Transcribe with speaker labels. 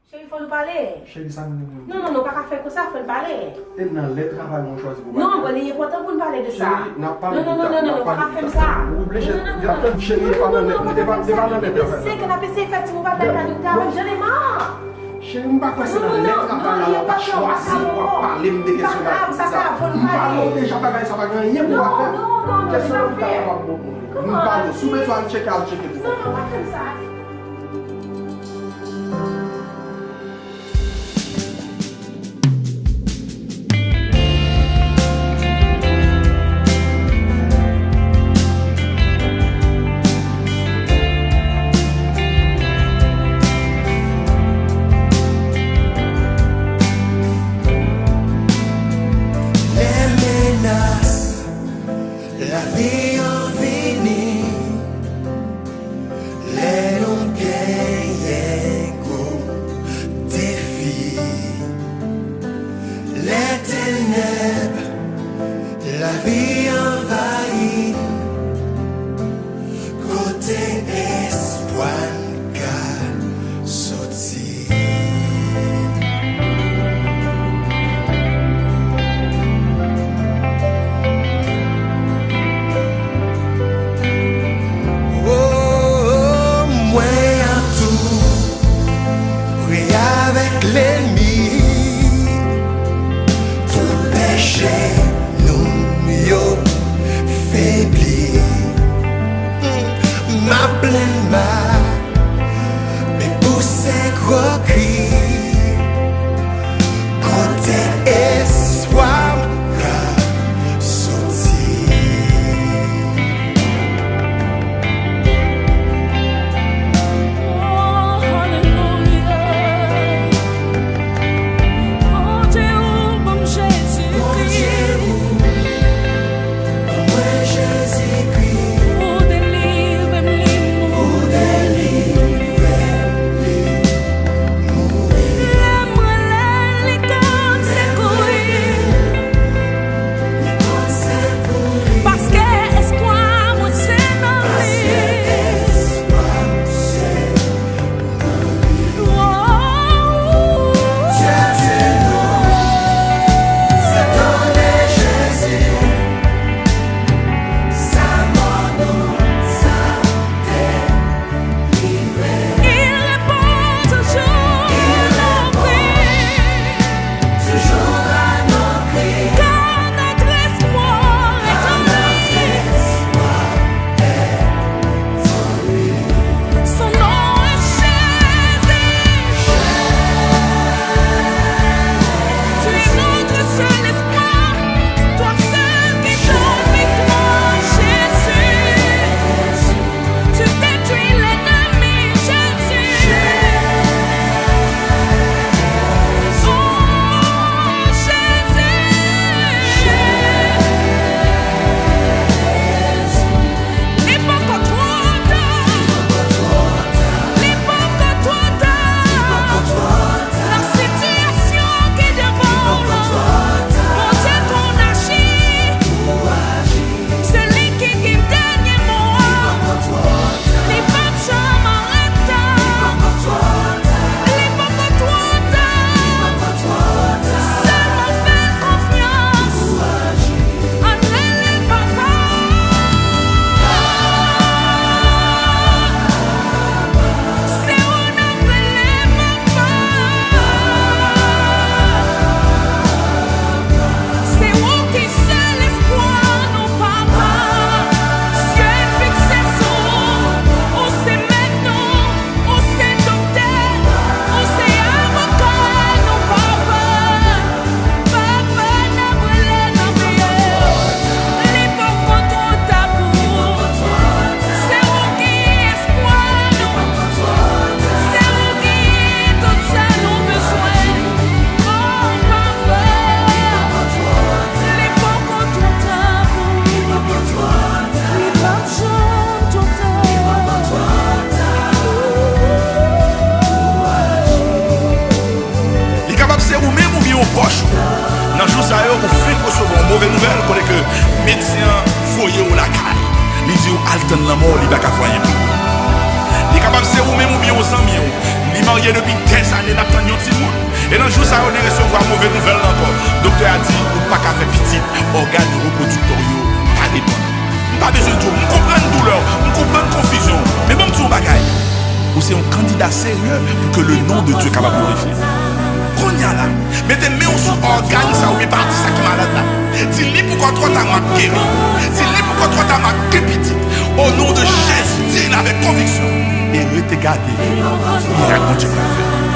Speaker 1: Chérie, il faut nous parler.
Speaker 2: Chérie, ça me...
Speaker 1: Non, pas faire comme ça, il faut nous parler.
Speaker 2: Et dans les travail, mon choisi pour
Speaker 1: non, il est important pour nous parler de ça.
Speaker 2: Chérie, n'a pas
Speaker 1: non, pas faire ça.
Speaker 2: Chérie, pas dans les
Speaker 1: c'est qu'on a passé effectivement pas de travail, j'en ai marre.
Speaker 2: Chérie, je ne sais pas quoi c'est dans les travail, on va choisir pour parler de questions de déjà pas ça va gagner pour faire.
Speaker 1: Non,
Speaker 2: Question de faire. Nous parlons, sous besoin de checker.
Speaker 1: Non, pas comme ça.
Speaker 3: mauvaise nouvelle, pour que le médecin foyer ou la caille, il dit ou alten la mort, il va pas foyer. Il capable de ou même ou bien aux amis. Il est marié depuis des années, il a tant de petits monde. Et dans le jour, ça on est recevoir mauvaise nouvelle encore. Le docteur a dit, ou pas qu'à faire petit, organes reproducteurs, pas des bonnes. Pas besoin de tout. Je comprends la douleur, je comprends la confusion. Mais même tout bagaille. Ou c'est un candidat sérieux pour que le nom de Dieu soit capable de glorifier. Qu'on y a là, mettez main sur organe, ça ou bien partie ça qui est malade là. Dis-lui pourquoi toi t'as ma guéri. Dis-lui pourquoi toi t'as ma petite. Au nom de Jésus, dis-le avec conviction. Et rete gardé. Il y a Dieu va faire.